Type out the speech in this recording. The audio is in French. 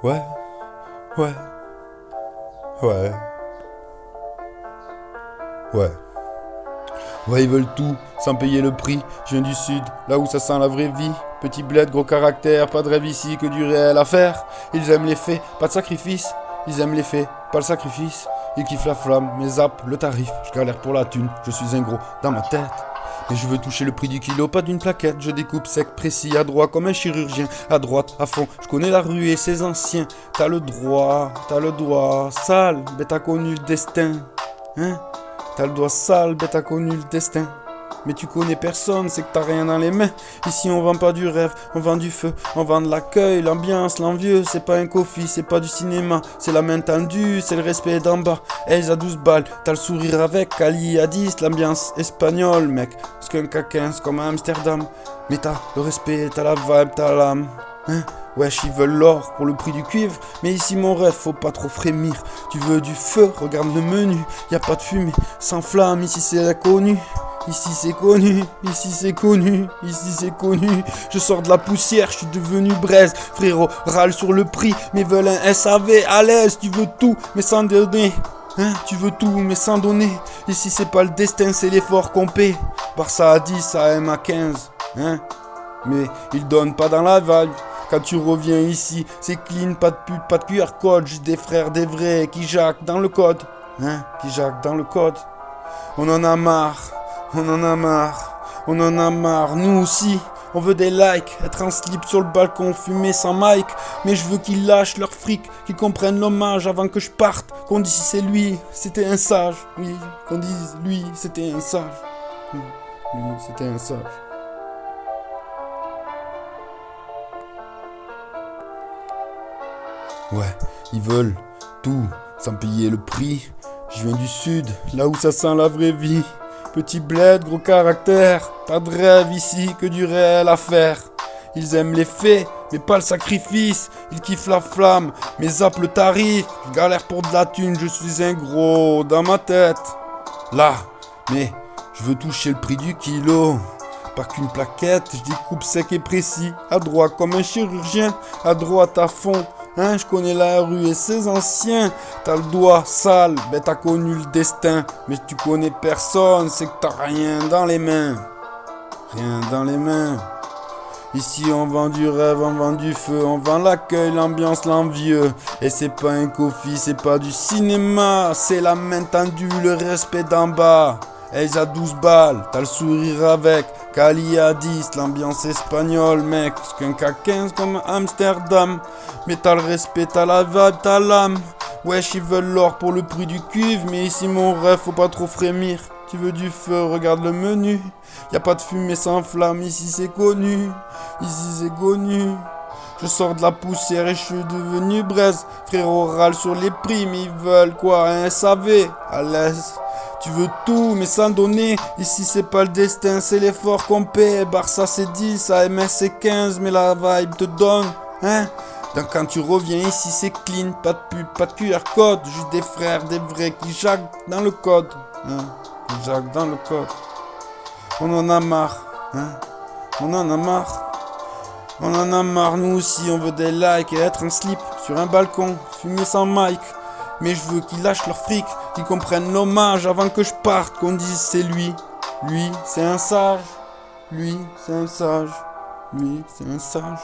Ouais, ouais, ouais, ouais. Ouais, ils veulent tout, sans payer le prix. Je viens du sud, là où ça sent la vraie vie. Petit bled, gros caractère, pas de rêve ici, que du réel à faire. Ils aiment les faits, pas de sacrifice. Ils aiment les faits, pas le sacrifice. Ils kiffent la flamme, mes zappes, le tarif. Je galère pour la thune, je suis un gros dans ma tête. Mais je veux toucher le prix du kilo, pas d'une plaquette. Je découpe sec, précis, à droit comme un chirurgien. À droite, à fond, je connais la rue et ses anciens. T'as le doigt sale, bête a connu le destin. Hein? T'as le doigt sale, bête a connu le destin. Mais tu connais personne, c'est que t'as rien dans les mains. Ici on vend pas du rêve, on vend du feu, on vend de l'accueil, l'ambiance, l'envieux. C'est pas un coffee, c'est pas du cinéma, c'est la main tendue, c'est le respect d'en bas. Elles à 12 balles, t'as le sourire avec, Ali à 10, l'ambiance espagnole, mec. Skunk à 15 comme à Amsterdam. Mais t'as le respect, t'as la vibe, t'as l'âme. Hein? Wesh, ils veulent l'or pour le prix du cuivre. Mais ici mon rêve, faut pas trop frémir. Tu veux du feu, regarde le menu. Y a pas de fumée, sans flamme, ici c'est connu. Ici c'est connu, ici c'est connu, ici c'est connu. Je sors de la poussière, je suis devenu braise. Frérot, râle sur le prix, mais veulent un SAV à l'aise. Tu veux tout, mais sans donner. Hein, tu veux tout, mais sans donner. Ici c'est pas le destin, c'est l'effort qu'on paie. Barça à 10, ça M à 15. Hein, mais ils donnent pas dans la vibe. Quand tu reviens ici, c'est clean, pas de pute, pas de QR code. J'ai des frères, des vrais, qui jacquent dans le code. Hein, qui jacquent dans le code. On en a marre, on en a marre, on en a marre. Nous aussi, on veut des likes, être en slip sur le balcon, fumer sans mic. Mais je veux qu'ils lâchent leur fric, qu'ils comprennent l'hommage avant que je parte. Qu'on dise c'est lui, c'était un sage. Oui, qu'on dise lui, c'était un sage. Oui, c'était un sage. Ouais, ils veulent tout, sans payer le prix. Je viens du sud, là où ça sent la vraie vie. Petit bled, gros caractère, pas de rêve ici, que du réel à faire. Ils aiment les faits, mais pas le sacrifice. Ils kiffent la flamme, mais zappent le tarif. Je galère pour de la thune, je suis un gros dans ma tête. Là, mais je veux toucher le prix du kilo. Pas qu'une plaquette, je découpe sec et précis. À droite comme un chirurgien, à droite à fond. Hein, je connais la rue et ses anciens. T'as le doigt sale, ben t'as connu le destin. Mais tu connais personne, c'est que t'as rien dans les mains. Rien dans les mains. Ici on vend du rêve, on vend du feu, on vend l'accueil, l'ambiance, l'envieux. Et c'est pas un coffee, c'est pas du cinéma. C'est la main tendue, le respect d'en bas. Elles à 12 balles, t'as le sourire avec. Cali à 10, l'ambiance espagnole, mec. Skunk à 15 comme Amsterdam. Mais t'as le respect, t'as la vibe, t'as l'âme. Wesh, ils veulent l'or pour le prix du cuivre. Mais ici, mon rêve, faut pas trop frémir. Tu veux du feu, regarde le menu. Y a pas de fumée sans flamme, ici c'est connu. Ici c'est connu. Je sors de la poussière et je suis devenu braise. Frérot râle sur les prix, mais ils veulent quoi? Un SAV à l'aise. Tu veux tout, mais sans donner. Ici, c'est pas le destin, c'est l'effort qu'on paie. Barça, c'est 10, AMS, c'est 15, mais la vibe te donne. Hein? Donc, quand tu reviens ici, c'est clean. Pas de pub, pas de QR code. Juste des frères, des vrais qui jacquent dans le code. Hein? Qui jacquent dans le code. On en a marre. Hein? On en a marre. On en a marre, nous aussi. On veut des likes et être en slip sur un balcon. Fumer sans mic. Mais je veux qu'ils lâchent leur fric, qu'ils comprennent l'hommage avant que je parte, qu'on dise c'est lui. Lui, c'est un sage. Lui, c'est un sage. Lui, c'est un sage.